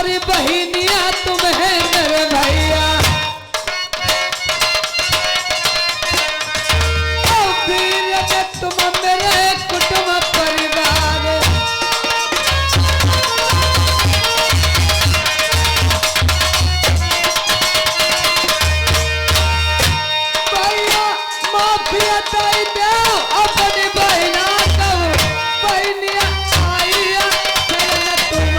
तुम्हारी बहनिया तुम है मेरे भैया, तुम मेरे कुटुंब परिवार। भैया माफिया दे दो अपनी बहना को, बहनिया आइया तुम।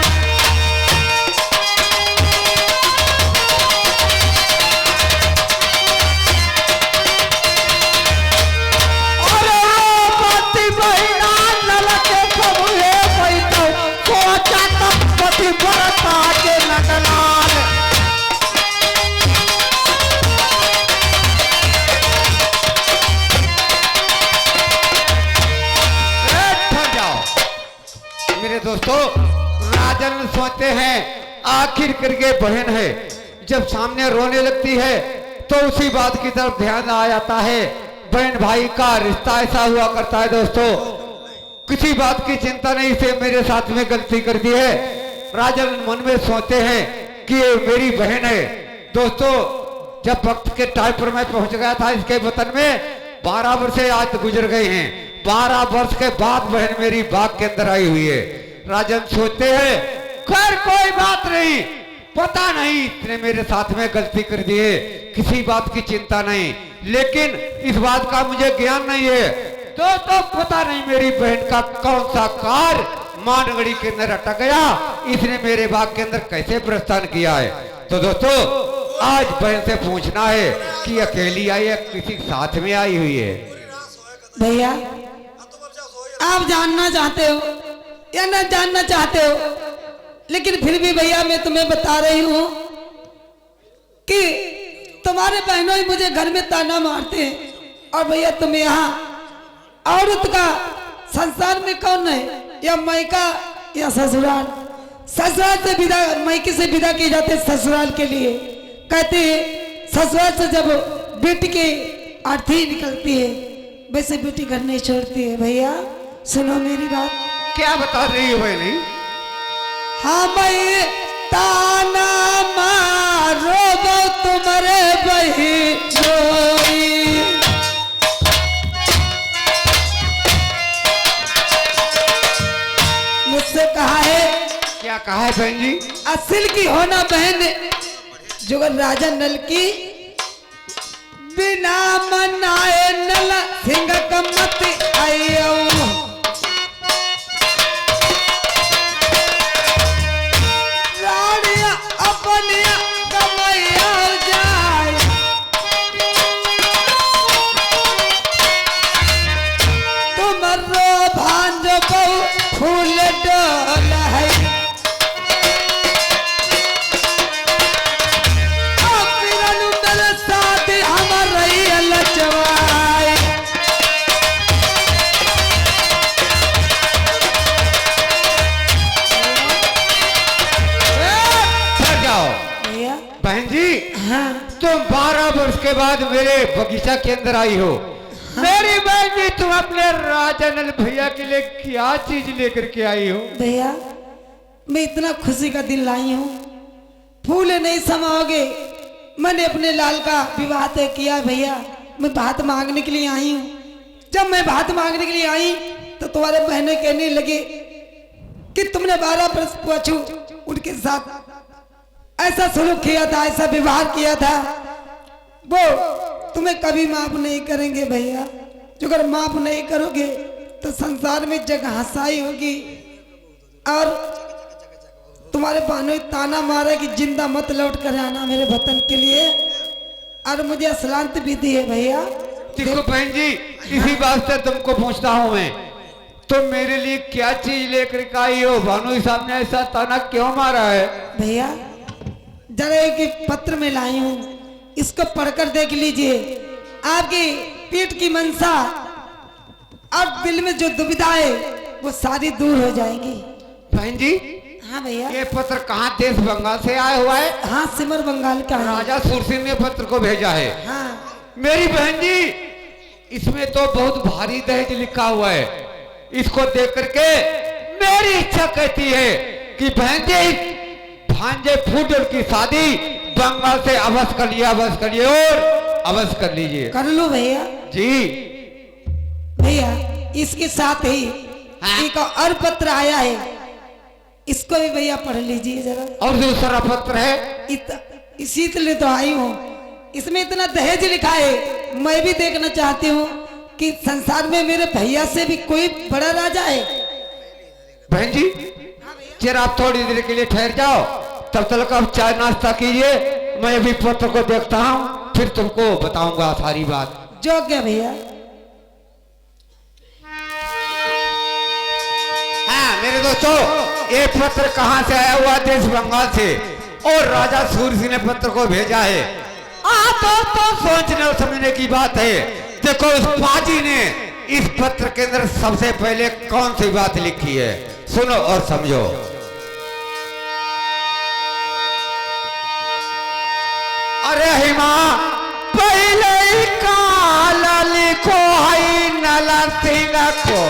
मेरे दोस्तों, राजन सोचते हैं आखिर करके बहन है, जब सामने रोने लगती है तो उसी बात की तरफ ध्यान आ जाता है। बहन भाई का रिश्ता ऐसा हुआ करता है दोस्तों, किसी बात की चिंता नहीं से मेरे साथ में गलती कर दी है। राजन मन में सोचते हैं कि ये मेरी बहन है। दोस्तों, जब वक्त के टाइम पर मैं पहुंच गया था इसके वतन में, 12 वर्ष आज गुजर गए हैं। 12 वर्ष के बाद बहन मेरी बाग के अंदर आई हुई है। राजन सोचते हैं खैर कोई बात नहीं, पता नहीं इसने मेरे साथ में गलती कर दी है, किसी बात की चिंता नहीं, लेकिन इस बात का मुझे ज्ञान नहीं है तो पता नहीं मेरी बहन का कौन सा कार मानगढ़ी के अंदर अटक गया, इसने मेरे बाग के अंदर कैसे प्रस्थान किया है। तो दोस्तों, आज बहन से पूछना है कि अकेली आई है किसी साथ में आई हुई है। भैया आप जानना चाहते हो या न जानना चाहते हो, लेकिन फिर भी भैया मैं तुम्हें बता रही हूं कि तुम्हारे बहनों ही मुझे घर में ताना मारते हैं। और भैया तुम यहाँ औरत का संसार में कौन है, या मायका या ससुराल। ससुराल से विदा, मायके से विदा किए जाते ससुराल के लिए। कहते हैं ससुराल से जब बेटी की अर्थी निकलती है वैसे बेटी घर नहीं छोड़ती है। भैया सुनो मेरी बात। क्या बता रही हो बहनी? हाँ भाई, ताना मारो तुम्हारे बही चोरी, मुझसे कहा है। क्या कहा है बहन जी? असिल की होना बहन जुगल राजा नल की, बिना मनाए नल सिंह कमत आयो, रानिया अपनिया कमैया जाए, तुम्हारो भांज बहु फूल डोल है, बहन जी। हाँ। तुम 12 वर्ष के बाद मेरे बगीचा के अंदर आई हो। हाँ। मेरी बहन जी, तुम अपने राजनल भैया के लिए क्या चीज लेकर के आई हो? भैया मैं इतना खुशी का दिन लाई हूँ, फूल नहीं समाओगे। मैंने अपने लाल का विवाह तय किया भैया, मैं बात मांगने के लिए आई हूँ। जब मैं बात मांगने के लिए आई तो तुम्हारे बहनें कहने लगे कि तुमने 12 वर्ष पूछू उनके साथ ऐसा सलूक किया था, ऐसा व्यवहार किया था, वो तुम्हें कभी माफ नहीं करेंगे भैया। जो अगर माफ नहीं करोगे तो संसार में जगह हंसाई होगी और तुम्हारे बहनों ताना मारा कि जिंदा मत लौट कर आना मेरे वतन के लिए, और मुझे असलांत भी दी है भैया। देखो बहन जी, इसी बात से तुमको पूछता हूँ मैं, तुम मेरे लिए क्या चीज लेकर आई हो? भानु साहब ने ऐसा ताना क्यों मारा है? भैया जरा एक पत्र में लाई हूँ, इसको पढ़कर देख लीजिए। आपकी पीठ की मनसा और दिल में जो दुविधाएं वो सारी दूर हो जाएंगी। बहन जी। हाँ भैया। ये पत्र कहाँ देश बंगाल से आया हुआ है? हाँ सिमर बंगाल का। राजा सुरसिंह ने पत्र को भेजा है। हाँ। मेरी बहन जी, इसमें तो बहुत भारी दहेज लिखा हुआ है। इसको देख करके मेरी इच्छा कहती है कि बहन जी भांजे फूटल की शादी बंगाल से अवश्य करिए और अवश्य कर लीजिए। कर लो भैया। जी भैया इसके साथ ही हाँ? एक और पत्र आया है, इसको भी भैया पढ़ लीजिए जरा। और दूसरा पत्र है इसी लिए तो आई हूँ। इसमें इतना दहेज लिखा है, मैं भी देखना चाहती हूँ कि संसार में मेरे भैया से भी कोई बड़ा राजा है। बहन जी जरा आप थोड़ी देर के लिए ठहर जाओ, तब तक आप चाय नाश्ता कीजिए, मैं अभी पत्र को देखता हूँ फिर तुमको बताऊंगा सारी बात। जो क्या भैया। हाँ मेरे दोस्तों, ये पत्र कहाँ से आया हुआ? देश बंगाल से, और राजा सूर्य सिंह ने पत्र को भेजा है। तो सोचने और समझने की बात है। देखो इस पाजी ने इस पत्र के अंदर सबसे पहले कौन सी बात लिखी है, सुनो और समझो। अरे हिमा पहले ही काला लिखो है नला सिंह को,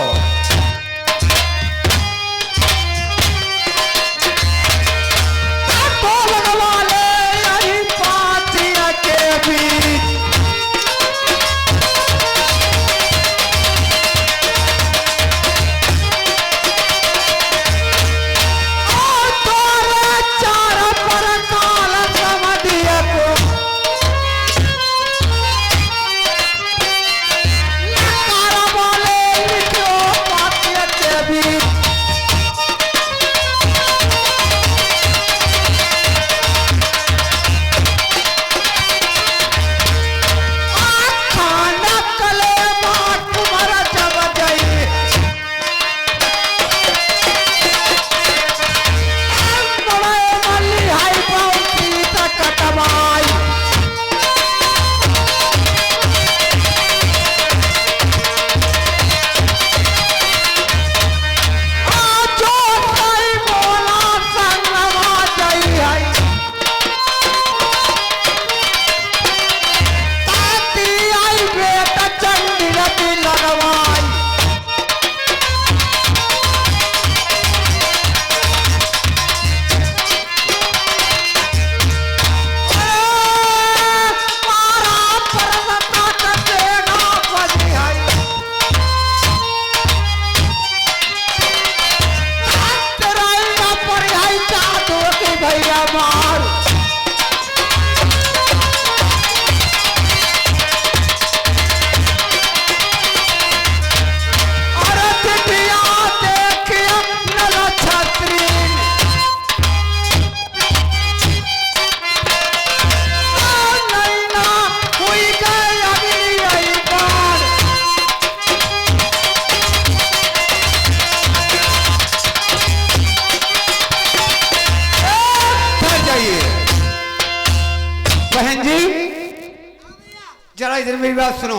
जरा इधर मेरी बात सुनो।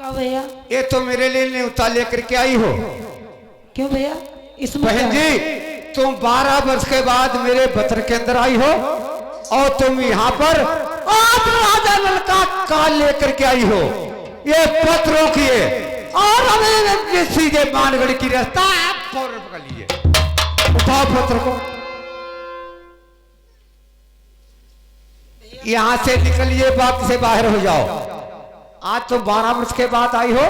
क्या भैया? ये तो मेरे लिए न्योता लेकर के आई हो। क्यों भैया? इसमें बहन जी तुम 12 वर्ष के बाद मेरे पत्र के अंदर आई हो और तुम यहाँ पर आप राजा नल का काल लेकर के आई हो। ये पत्रों की है और हमें सीधे मानगढ़ की रास्ता फौरन पकड़ लीजिए। उठाओ पत्र को, यहां से निकलिए, बाप से बाहर हो जाओ। आज तो 12 वर्ष के बाद आई हो,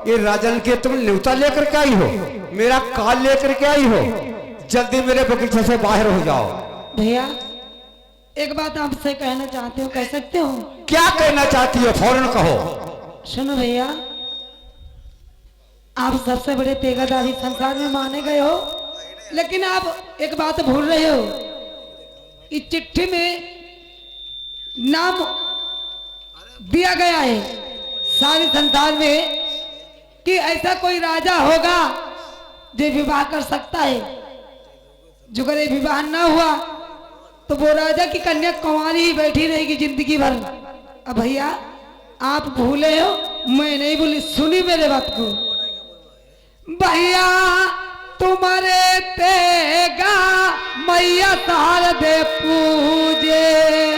ये राजन के तुम न्योता लेकर के आई हो, मेरा काल लेकर के आई हो, जल्दी मेरे बगीचे से बाहर हो जाओ। भैया एक बात आपसे कहना चाहती हूँ, कह सकते हो? क्या कहना चाहती हो? फौरन कहो। सुनो भैया, आप सबसे बड़े तेगादारी संसार में माने गए हो, लेकिन आप एक बात भूल रहे हो। इस चिट्ठी में नाम दिया गया है सारे संसार में कि ऐसा कोई राजा होगा जो विवाह कर सकता है। जो अगर विवाह ना हुआ तो वो राजा की कन्या कुंवारी ही बैठी रहेगी जिंदगी भर। अब भैया आप भूले हो, मैं नहीं भूली, सुनी मेरे बात को। भैया तुम्हारे तेगा मैया तार दे पूजे,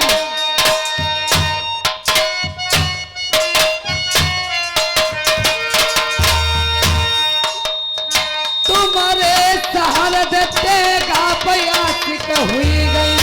तुम्हारे सहार देगा बयासिक हुई गई।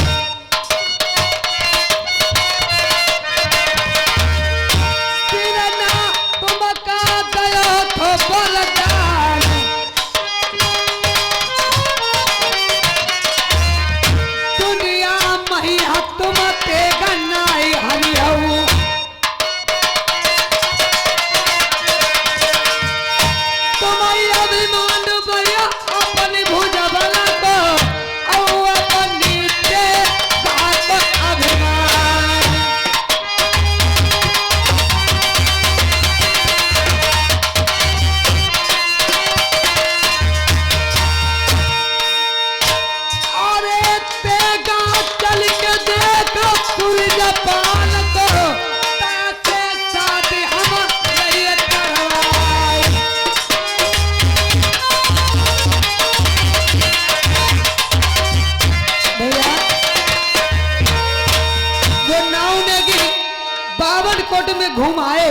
घूम आए,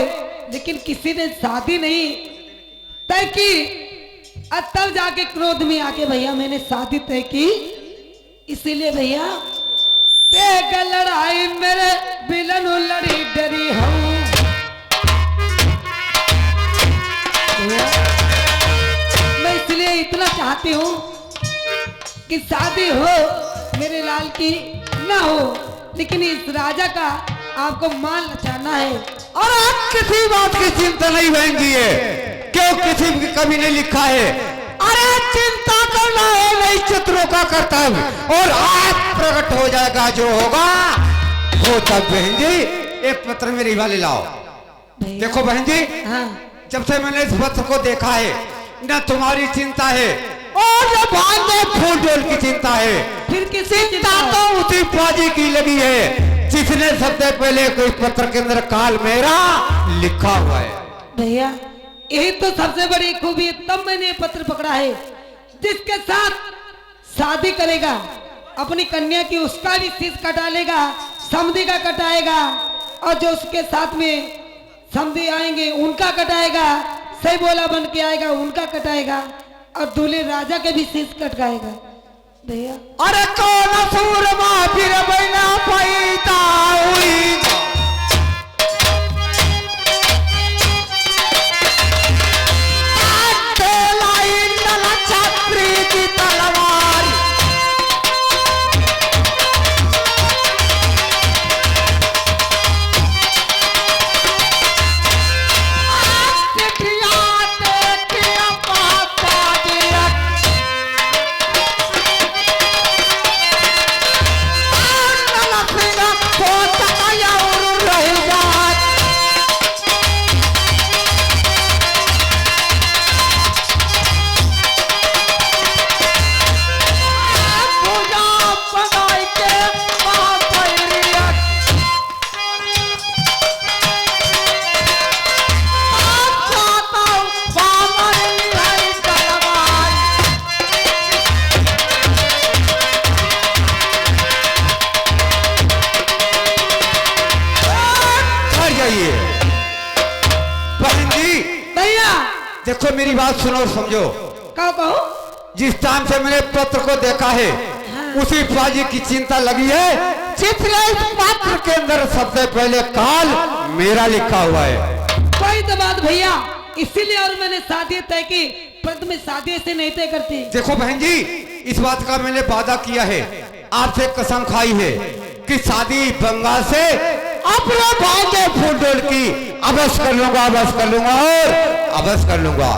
लेकिन किसी ने शादी नहीं तय की। और तब जाके क्रोध में आके भैया मैंने शादी तय की। इसीलिए भैया पेग लड़ाई मेरे बिलन लड़ी डरी हूँ। मैं इसलिए इतना चाहती हूँ कि शादी हो मेरे लाल की ना हो, लेकिन इस राजा का आपको मान लचाना है। और आप किसी बात की चिंता नहीं बहन जी है, क्यों किसी की कभी नहीं लिखा है। अरे चिंता करना है नहीं चित्रों का कर्तव्य, और आज प्रकट हो जाएगा जो होगा वो तब। बहन जी एक पत्र मेरे वाले लाओ। देखो बहन जी, हाँ। जब से मैंने इस पत्र को देखा है न तुम्हारी चिंता है और न भाग्य फूल डोल की चिंता है। फिर किसी चिंता तो उसी पाजी की लगी है जिसने सबसे पहले कोई पत्र के अंदर काल मेरा लिखा हुआ है। भैया यही तो सबसे बड़ी खूबी है, तब मैंने ये पत्र पकड़ा है। जिसके साथ शादी करेगा अपनी कन्या की उसका भी शीश कटा लेगा, समधी का कटाएगा, और जो उसके साथ में समधी आएंगे उनका कटाएगा, सही बोला बन के आएगा उनका कटाएगा, और दूल्हे राजा के भी शीश कटकाएगा। भैया अरे कौन सूरमा फिर बना पैदा हुई, छत्री की तलवार देखो मेरी बात सुनो और समझो। कहो जिस टाइम से मैंने पत्र को देखा है, हाँ। उसी पाजी की चिंता लगी है जिसने इस पत्र के अंदर सबसे पहले काल मेरा लिखा हुआ है। कोई तो बात भैया, इसीलिए और मैंने शादी तय की, परंतु मैं शादी ऐसे नहीं तय करती। देखो बहन जी, इस बात का मैंने वादा किया है, आपसे कसम खाई है कि शादी बंगाल से अपने भाग्य फूल डोल की अवश्य कर लूंगा, अवश्य कर लूंगा और अवश्य कर लूंगा।